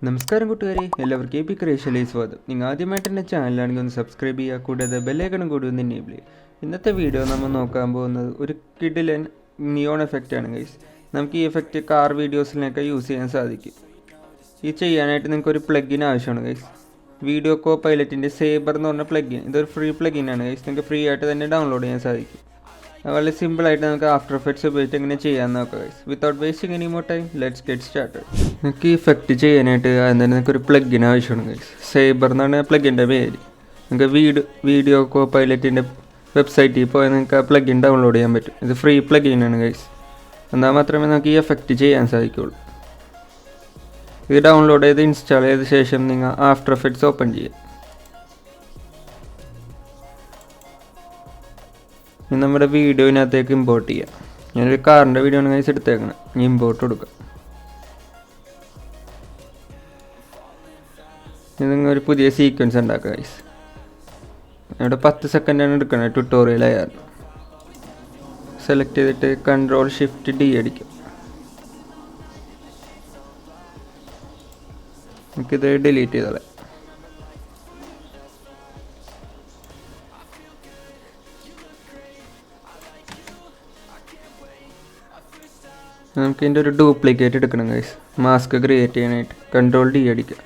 നമസ്കാരം കൂട്ടുകാരെ, എല്ലാവർക്കും abcreationലേക്ക് സ്വാഗതം. നിങ്ങൾ ആദ്യമായിട്ട് എൻ്റെ ചാനലാണെങ്കിൽ ഒന്ന് സബ്സ്ക്രൈബ് ചെയ്യുക, കൂടാതെ ബെല്ലൈക്കണും കൂടി ഒന്ന് എനേബിൾ ചെയ്യുക. ഇന്നത്തെ വീഡിയോ നമ്മൾ നോക്കാൻ പോകുന്നത് ഒരു കിഡിലൻ നിയോൺ എഫക്റ്റ് ആണ് ഗൈസ്. നമുക്ക് ഈ എഫക്റ്റ് കാർ വീഡിയോസിനൊക്കെ യൂസ് ചെയ്യാൻ സാധിക്കും. ഈ ചെയ്യാനായിട്ട് നിങ്ങൾക്ക് ഒരു പ്ലഗിൻ ആവശ്യമാണ് ഗൈസ്. വീഡിയോ കോ പൈലറ്റിൻ്റെ സേബർ എന്ന് പറഞ്ഞ പ്ലഗിൻ, ഇതൊരു ഫ്രീ പ്ലഗിനാണ് ഗൈസ്. നിങ്ങൾക്ക് ഫ്രീ ആയിട്ട് തന്നെ ഡൗൺലോഡ് ചെയ്യാൻ സാധിക്കും. വളരെ സിമ്പിളായിട്ട് നമുക്ക് ആഫ്റ്റർ എഫക്ട്സ് ഉപയോഗിച്ച് എങ്ങനെ ചെയ്യാൻ നോക്കാം guys. Without wasting any more time, let's get started. നിങ്ങൾക്ക് ഈ ഇഫക്റ്റ് ചെയ്യാനായിട്ട് ആദ്യം തന്നെ നിങ്ങൾക്ക് ഒരു പ്ലഗിൻ ആവശ്യമാണ് ഗൈസ്. സേബർ എന്നാണ് പ്ലഗിൻ്റെ പേര്. നിങ്ങൾക്ക് വീഡിയോ കോ പൈലറ്റിൻ്റെ വെബ്സൈറ്റിൽ പോയാൽ നിങ്ങൾക്ക് ആ പ്ലഗിൻ ഡൗൺലോഡ് ചെയ്യാൻ പറ്റും. ഇത് ഫ്രീ പ്ലഗിനാണ് ഗൈസ്. എന്നാൽ മാത്രമേ നമുക്ക് ഈ എഫക്റ്റ് ചെയ്യാൻ സാധിക്കുകയുള്ളൂ. ഇത് ഡൗൺലോഡ് ചെയ്ത് ഇൻസ്റ്റാൾ ചെയ്ത ശേഷം നിങ്ങൾ ആഫ്റ്റർ എഫക്ട്സ് ഓപ്പൺ ചെയ്യുക. ഇനി നമ്മുടെ വീഡിയോയിനകത്തേക്ക് ഇമ്പോർട്ട് ചെയ്യാം. ഞാനൊരു കാറിൻ്റെ വീഡിയോ ആണ് ഗൈസ് എടുത്തേക്കണം. ഇനി ഇമ്പോർട്ട് കൊടുക്കാം. ഇനി നിങ്ങൾ ഒരു പുതിയ സീക്വൻസ് ഉണ്ടാക്കുക ഗൈസ്. ഇവിടെ 10 സെക്കൻഡാണ് എടുക്കുന്നത്, ട്യൂട്ടോറിയലായിരുന്നു. സെലക്ട് ചെയ്തിട്ട് Ctrl+Shift+D അടിക്കും. നമുക്കിത് ഡിലീറ്റ് ചെയ്തോളാം. നമുക്ക് ഇതിൻ്റെ ഒരു ഡ്യൂപ്ലിക്കേറ്റ് എടുക്കണം ഗൈസ്. മാസ്ക് ക്രിയേറ്റ് ചെയ്യാനായിട്ട് Ctrl+D അടിക്കുക.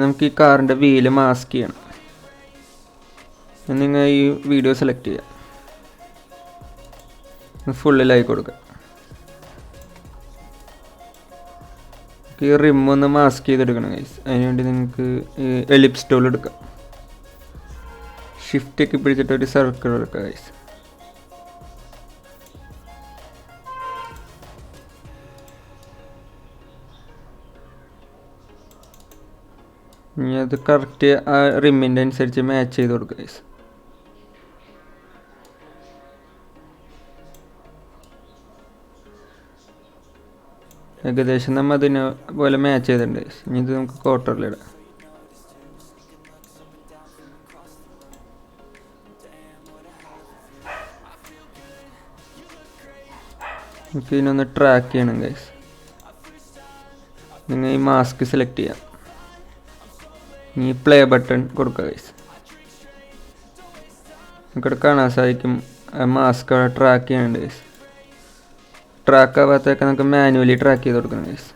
നമുക്ക് ഈ കാറിൻ്റെ വീല് മാസ്ക് ചെയ്യണം. നിങ്ങൾ ഈ വീഡിയോ സെലക്ട് ചെയ്യുക, ഫുള്ളിലായി കൊടുക്കുക. ഈ റിം ഒന്ന് മാസ്ക് ചെയ്തെടുക്കണം ഗൈസ്. അതിനുവേണ്ടി നിങ്ങൾക്ക് എലിപ്സ് ടൂൾ എടുക്കാം. ഷിഫ്റ്റൊക്കെ പിടിച്ചിട്ട് ഒരു സർക്കിൾ എടുക്കുക ഗൈസ്. ഇനി അത് കറക്റ്റ് ആ റിമ്മിൻ്റെ അനുസരിച്ച് മാച്ച് ചെയ്ത് കൊടുക്കുക ഗൈസ്. ഏകദേശം നമ്മൾ അതിനെ പോലെ മാച്ച് ചെയ്തിട്ടുണ്ട് ഗൈസ്. ഇനി ഇത് നമുക്ക് ക്വാർട്ടറിലിടാം. നമുക്ക് ഇതിനൊന്ന് ട്രാക്ക് ചെയ്യണം ഗൈസ്. നിങ്ങൾ ഈ മാസ്ക് സെലക്ട് ചെയ്യാം. ഈ പ്ലേ ബട്ടൺ കൊടുക്കുക ഗൈസ്. നമുക്കിവിടെ കാണാൻ സാധിക്കും മാസ്ക് അവിടെ ട്രാക്ക് ചെയ്യാനുണ്ട് ഗൈസ്. ട്രാക്ക് ആവാത്തൊക്കെ നമുക്ക് മാനുവലി ട്രാക്ക് ചെയ്ത് കൊടുക്കണം ഗൈസ്.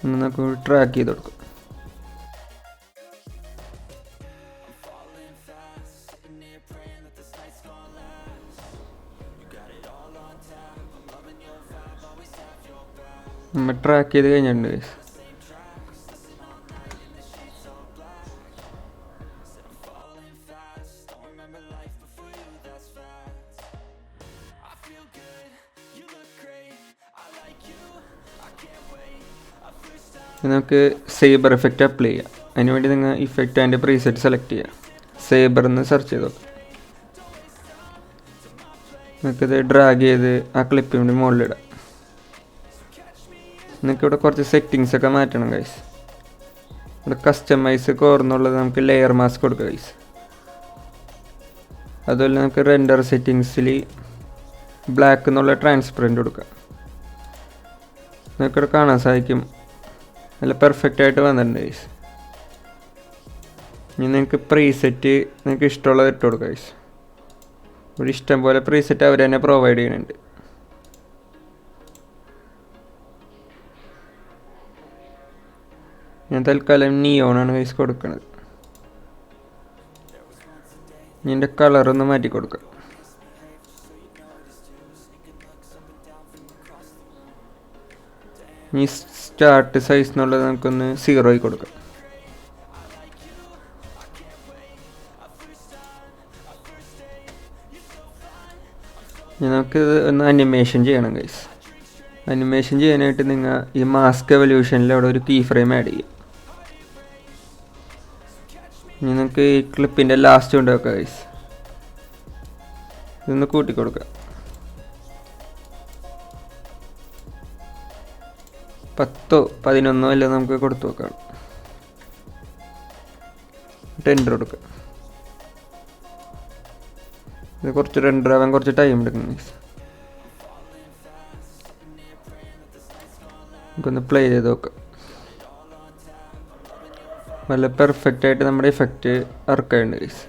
നമുക്ക് ട്രാക്ക് ചെയ്ത് കൊടുക്കും. നമ്മൾ ട്രാക്ക് ചെയ്ത് കഴിഞ്ഞിട്ടുണ്ട് ഗൈസ്. നമുക്ക് സേബർ എഫക്റ്റ് അപ്ലൈ ചെയ്യാം. അതിനുവേണ്ടി നിങ്ങൾ ഇഫക്റ്റ് ആൻഡ് പ്രീസെറ്റ് സെലക്ട് ചെയ്യുക. സേബർ എന്ന് സെർച്ച് ചെയ്ത് നോക്കാം. നിങ്ങൾക്കിത് ഡ്രാഗ് ചെയ്ത് ആ ക്ലിപ്പിൻ്റെ മുകളിലിടാം. നിങ്ങൾക്കിവിടെ കുറച്ച് സെറ്റിങ്സ് ഒക്കെ മാറ്റണം ഗൈസ്. ഇവിടെ കസ്റ്റമൈസ് കോർന്നുള്ളത് നമുക്ക് ലെയർ മാസ്ക് കൊടുക്കുക ഗൈസ്. അതുപോലെ നമുക്ക് റെൻഡർ സെറ്റിങ്സിൽ ബ്ലാക്ക് എന്നുള്ള ട്രാൻസ്പെറൻറ്റ് കൊടുക്കുക. നിങ്ങൾക്കിവിടെ കാണാൻ സാധിക്കും നല്ല പെർഫെക്റ്റ് ആയിട്ട് വന്നിട്ടുണ്ട് ഗൈസ്. ഇനി നിങ്ങൾക്ക് പ്രീസെറ്റ് നിങ്ങൾക്ക് ഇഷ്ടമുള്ളത് ഇട്ട് കൊടുക്കുക ഗൈസ്. ഇവിടെ ഇഷ്ടം പോലെ പ്രീസെറ്റ് അവർ തന്നെ പ്രൊവൈഡ് ചെയ്യുന്നുണ്ട്. ഞാൻ തൽക്കാലം നിയോണാണ് ഗൈസ് കൊടുക്കുന്നത്. ഇതിൻ്റെ കളറൊന്ന് മാറ്റി കൊടുക്കുക. ഇനി സ്റ്റാർട്ട് സൈസ് എന്നുള്ളത് നമുക്കൊന്ന് 0 കൊടുക്കാം. നമുക്ക് ഒന്ന് അനിമേഷൻ ചെയ്യണം ഗൈസ്. അനിമേഷൻ ചെയ്യാനായിട്ട് നിങ്ങൾ ഈ മാസ്ക് എവല്യൂഷനിൽ അവിടെ ഒരു കീ ഫ്രെയിം ആഡ് ചെയ്യും. ഇനി നമുക്ക് ഈ ക്ലിപ്പിൻ്റെ ലാസ്റ്റ് കൊണ്ട് വെക്കാം ഗൈസ്. ഇതൊന്ന് കൂട്ടിക്കൊടുക്കുക. 10-11 എല്ലാം നമുക്ക് കൊടുത്തു നോക്കാം. ടെൻഡർ കൊടുക്കുക. ഇത് കുറച്ച് റെൻഡർ ആവാൻ കുറച്ച് ടൈം എടുക്കും. നമുക്കൊന്ന് പ്ലേ ചെയ്ത് നോക്കാം. നല്ല പെർഫെക്റ്റ് ആയിട്ട് നമ്മുടെ ഇഫക്റ്റ് ഇറക്കാനുണ്ട് ഗൈസ്.